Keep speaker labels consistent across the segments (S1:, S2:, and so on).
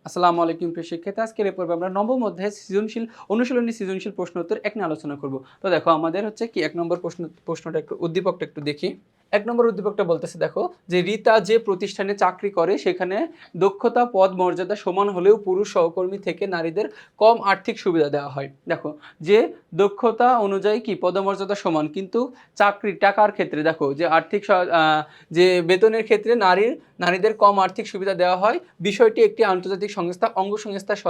S1: আসসালামু আলাইকুম প্রিয় শিক্ষার্থী। আজকের এই পর্বে আমরা নবম অধ্যায়ের সৃজনশীল অনুশীলনী সৃজনশীল প্রশ্ন উত্তর ১ নিয়ে আলোচনা করব। তো দেখো আমাদের হচ্ছে কি ১ নম্বর প্রশ্নটা একটু উদ্দীপকটা একটু দেখি। ১ নম্বর উদ্দীপকটা বলতেছে দেখো যে রিতা যে প্রতিষ্ঠানে চাকরি করে সেখানে দক্ষতা পদ মর্যাদা সমান হলেও পুরুষ সহকর্মী থেকে নারীদের কম আর্থিক সুবিধা দেওয়া হয়। দেখো যে দক্ষতা অনুযায়ী কি পদমর্যাদা সমান কিন্তু চাকরি টাকার ক্ষেত্রে দেখো যে যে বেতনের ক্ষেত্রে নারীদের কম আর্থিক সুবিধা দেওয়া হয়। বিষয়টি একটি আন্তর্জাতিক সংস্থা অঙ্গ সংস্থার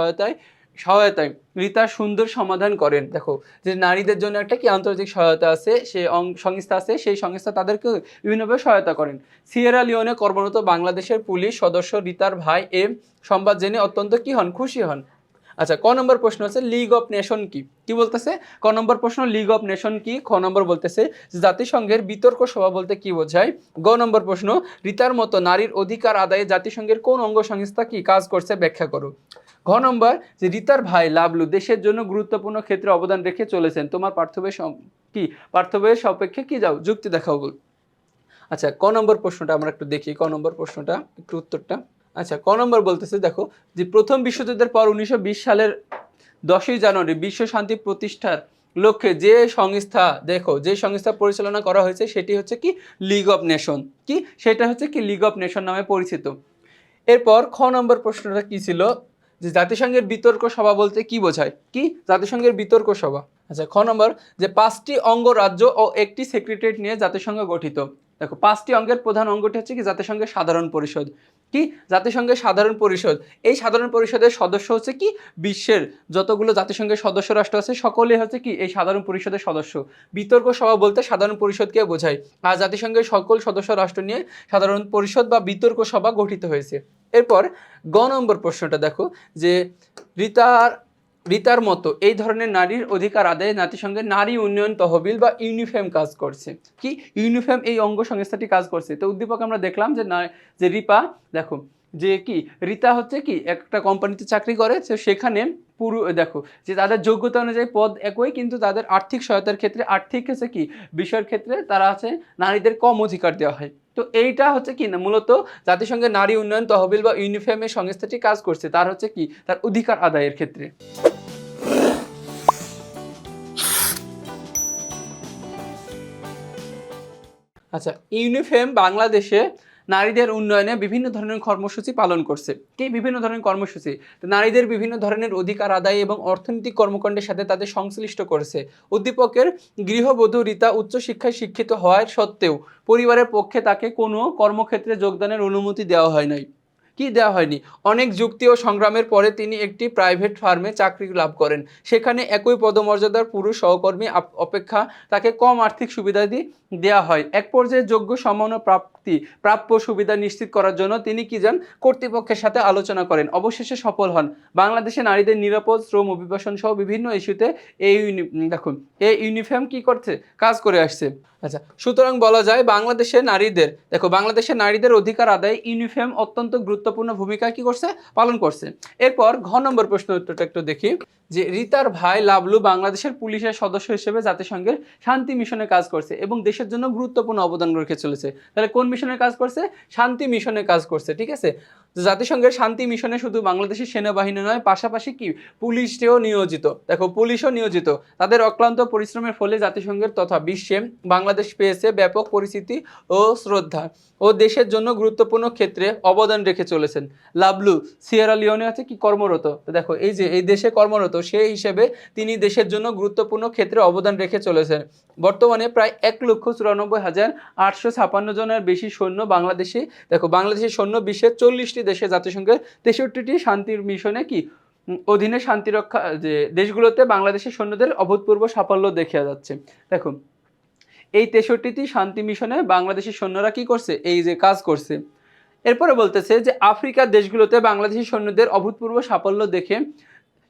S1: সহায়তায় রিতা সুন্দর সমাধান করেন। দেখো যে নারীদের জন্য একটা কি আন্তর্জাতিক সহায়তা আছে, সে সংস্থা আছে, সেই সংস্থা তাদেরকে বিভিন্নভাবে সহায়তা করেন। সিয়েরা লিওনে কর্মরত বাংলাদেশের পুলিশ সদস্য রিতার ভাই সংবাদ জেনে অত্যন্ত কি হন, খুশি হন। আচ্ছা, ক নম্বর প্রশ্ন হচ্ছে লিগ অফ নেশন কি? কি বলতেছে? ক নম্বর প্রশ্ন লিগ অফ নেশন কি? খ নম্বর বলতেছে জাতিসংঘের বিতর্ক সভা বলতে কি বোঝায়? গ নম্বর প্রশ্ন রিতার মতো নারীর অধিকার আদায়ে জাতিসংঘের কোন অঙ্গ সংস্থা কি কাজ করছে ব্যাখ্যা করো। ঘ নম্বর যে রিতার ভাই লাবলু দেশের জন্য গুরুত্বপূর্ণ ক্ষেত্রে অবদান রেখে চলেছেন, তোমার পার্থবয়ের সাপেক্ষে কি যাও যুক্তি দেখাও বল। আচ্ছা, ক নম্বর প্রশ্নটা আমরা একটু দেখি। ক নম্বর প্রশ্নটা একটু উত্তরটা। আচ্ছা, ক নম্বর বলতেছে দেখো যে প্রথম বিশ্বযুদ্ধের পর ১৯২০ সালের ১০ই জানুয়ারি বিশ্ব শান্তি প্রতিষ্ঠার লক্ষ্যে যে সংস্থা পরিচালনা করা হয়েছে সেটি হচ্ছে কি লিগ অফ নেশন। কি সেটা হচ্ছে কি লিগ অফ নেশন নামে পরিচিত। এরপর খ নম্বর প্রশ্নটা কি ছিল যে জাতিসংঘের বিতর্ক সভা বলতে কি বোঝায়? কি জাতিসংঘের বিতর্ক সভা? আচ্ছা, খ নম্বর যে ৫টি অঙ্গ রাজ্য ও একটি সেক্রেটারিয়েট নিয়ে জাতিসংঘ গঠিত। দেখো ৫টি অঙ্গের প্রধান অঙ্গটি হচ্ছে কি জাতিসংঘের সাধারণ পরিষদ। কি জাতিসংঘের সাধারণ পরিষদ, এই সাধারণ পরিষদের সদস্য হচ্ছে কি বিশ্বের যতগুলো জাতিসংঘের সদস্য রাষ্ট্র আছে সকলে হচ্ছে কি এই সাধারণ পরিষদের সদস্য। বিতর্ক সভা বলতে সাধারণ পরিষদকে বোঝায়। আর জাতিসংঘের সকল সদস্য রাষ্ট্র নিয়ে সাধারণ পরিষদ বা বিতর্ক সভা গঠিত হয়েছে। এরপর গ নম্বর প্রশ্নটা দেখো যে রিতার মতো এই ধরনের নারীর অধিকার আদায়ে জাতিসংঘের নারী উন্নয়ন তহবিল বা ইউনিফেম কাজ করছে। কি ইউনিফেম এই অঙ্গ সংস্থাটি কাজ করছে। তো উদ্দীপক আমরা দেখলাম যে রিপা দেখো যে কি রিতা হচ্ছে কি একটা কোম্পানিতে চাকরি করে, তো সেখানে পুরো দেখো যে তাদের যোগ্যতা অনুযায়ী পদ একই কিন্তু তাদের আর্থিক সহায়তার ক্ষেত্রে আর্থিক হচ্ছে কি বিষয়ের ক্ষেত্রে তারা আছে নারীদের কম অধিকার দেওয়া হয়। তো এইটা হচ্ছে কি না মূলত জাতিসংঘের নারী উন্নয়ন তহবিল বা ইউনিফেমের সংস্থাটি কাজ করছে তার হচ্ছে কি তার অধিকার আদায়ের ক্ষেত্রে। আচ্ছা, ইউনিফেম বাংলাদেশে নারীদের উন্নয়নে বিভিন্ন ধরনের কর্মসূচি পালন করছে। কি বিভিন্ন ধরনের কর্মসূচি? তো নারীদের বিভিন্ন ধরনের অধিকার আদায় এবং অর্থনৈতিক কর্মকাণ্ডের সাথে তাদের সংশ্লিষ্ট করেছে। উদ্দীপকের গৃহবধূ রিতা উচ্চশিক্ষায় শিক্ষিত হওয়ার সত্ত্বেও পরিবারের পক্ষে তাকে কোনো কর্মক্ষেত্রে যোগদানের অনুমতি দেওয়া হয় নাই। কি দেওয়া হয়নি? অনেক যুক্তি ও সংগ্রামের পরে তিনি একটি প্রাইভেট ফার্মে চাকরি লাভ করেন। সেখানে একই পদমর্যাদার পুরুষ সহকর্মী অপেক্ষা তাকে কম আর্থিক সুবিধাদি দেওয়া হয়। এক পর্যায়ে যোগ্য সম্মান প্রাপ্য সুবিধা নিশ্চিত করার জন্য তিনি কি যান কর্তৃপক্ষের সাথে আলোচনা করেন, অবশেষে সফল হন। বাংলাদেশে নারীদের নিরাপদ শ্রম অভিবাসন সহ বিভিন্ন ইস্যুতে দেখুন এই ইউনিফর্ম কি করছে কাজ করে আসছে। আচ্ছা, সুতরাং বলা যায় বাংলাদেশের নারীদের অধিকার আদায়ে ইউনিফর্ম অত্যন্ত গুরুত্বপূর্ণ ভূমিকা কি করছে পালন করছে। এরপর ঘ নম্বর প্রশ্ন উত্তরটা একটু দেখি যে রিতার ভাই লাবলু বাংলাদেশের পুলিশের সদস্য হিসেবে জাতিসংঘের শান্তি মিশনে কাজ করছে এবং দেশের জন্য গুরুত্বপূর্ণ অবদান রেখে চলেছে। তাহলে কোন মিশনের কাজ করছে? শান্তি মিশনের কাজ করছে। ঠিক আছে, জাতিসংঘের শান্তি মিশনে শুধু বাংলাদেশের সেনাবাহিনী নয়, পাশাপাশি কি পুলিশও নিয়োজিত। দেখো পুলিশও নিয়োজিত। তাদের অক্লান্ত পরিশ্রমের ফলে জাতিসংঘের তথা বিশ্বে বাংলাদেশ পেয়েছে ব্যাপক পরিচিতি ও শ্রদ্ধা ও দেশের জন্য গুরুত্বপূর্ণ ক্ষেত্রে অবদান রেখে চলেছেন। লাবলু সিয়েরা লিওনে আছে কি কর্মরত। দেখো এই যে এই দেশে কর্মরত সেই হিসেবে তিনি দেশের জন্য গুরুত্বপূর্ণ ক্ষেত্রে অবদান রেখে চলেছেন। বর্তমানে প্রায় ১,৯৪,৮৫৬ জনের বেশি সৈন্য বাংলাদেশের সৈন্য বিশ্বের ৪০টি দেশে জাতিসংঘের ৬৩টি শান্তির মিশনে কি অধীনে শান্তিরক্ষা যে দেশগুলোতে বাংলাদেশের সৈন্যদের অভূতপূর্ব সাফল্য দেখা যাচ্ছে। দেখো এই ৬৩টি শান্তি মিশনে বাংলাদেশের সৈন্যরা কি করছে এই যে কাজ করছে। এরপরে বলতেছে যে আফ্রিকার দেশগুলোতে বাংলাদেশি সৈন্যদের অভূতপূর্ব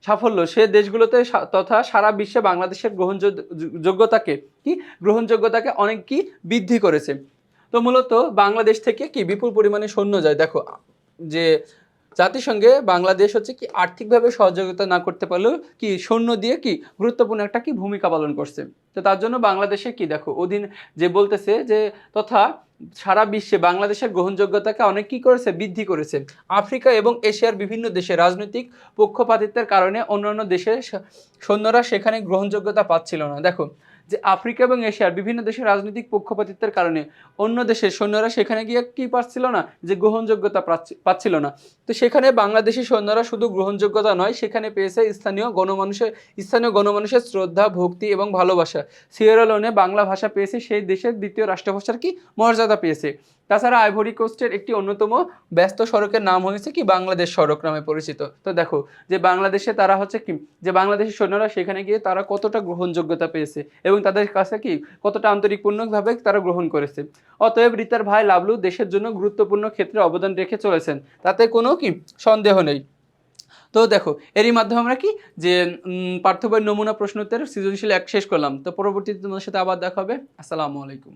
S1: সাফল্য সে দেশগুলোতে তথা সারা বিশ্বে বাংলাদেশের গ্রহণযোগ্যতাকে অনেক কি বৃদ্ধি করেছে। তো মূলত বাংলাদেশ থেকে কি বিপুল পরিমাণে সৈন্য যায়। দেখো যে জাতিসংঘে বাংলাদেশ হচ্ছে কি আর্থিকভাবে সহযোগিতা না করতে পারলেও কি সৈন্য দিয়ে কি গুরুত্বপূর্ণ একটা কি ভূমিকা পালন করছে। তো তার জন্য বাংলাদেশে কি দেখো অধীন যে বলতেছে যে তথা সারা বিশ্বে বাংলাদেশের গ্রহণযোগ্যতাকে অনেক কি করেছে বৃদ্ধি করেছে। আফ্রিকা এবং এশিয়ার বিভিন্ন দেশে রাজনৈতিক পক্ষপাতিত্বের কারণে অন্যান্য দেশের সৈন্যরা সেখানে গ্রহণযোগ্যতা পাচ্ছিল না। দেখো যে আফ্রিকা এবং এশিয়ার বিভিন্ন দেশের রাজনৈতিক পক্ষপাতিত্বের কারণে অন্য দেশের সৈন্যরা সেখানে গিয়ে কি পাচ্ছিল না, যে গ্রহণযোগ্যতা পাচ্ছিল না। তো সেখানে বাংলাদেশি সৈন্যরা শুধু গ্রহণযোগ্যতা নয়, সেখানে পেয়েছে স্থানীয় গণমানুষের শ্রদ্ধা, ভক্তি এবং ভালোবাসা। সিয়েরা লিওনে বাংলা ভাষা পেয়েছে সেই দেশের দ্বিতীয় রাষ্ট্রভাষার কি মর্যাদা পেয়েছে। তাছাড়া আইভরি কোস্টের একটি অন্যতম ব্যস্ত সড়কের নাম হয়েছে কি বাংলাদেশ সড়ক নামে পরিচিত। তো দেখো যে বাংলাদেশে তারা হচ্ছে কি যে বাংলাদেশের সৈন্যরা সেখানে গিয়ে তারা কতটা গ্রহণযোগ্যতা পেয়েছে এবং তাদের কাছে কি কতটা আন্তরিকপূর্ণভাবে তারা গ্রহণ করেছে। অতএব রিতার ভাই লাবলু দেশের জন্য গুরুত্বপূর্ণ ক্ষেত্রে অবদান রেখে চলেছেন, তাতে কোনো কি সন্দেহ নেই। তো দেখো এরই মাধ্যমে আমরা কি যে পাঠ্য বইয়ের নমুনা প্রশ্নোত্তর সৃজনশীল 1 শেষ করলাম। তো পরবর্তীতে তোমাদের সাথে আবার দেখা হবে। আসসালামু আলাইকুম।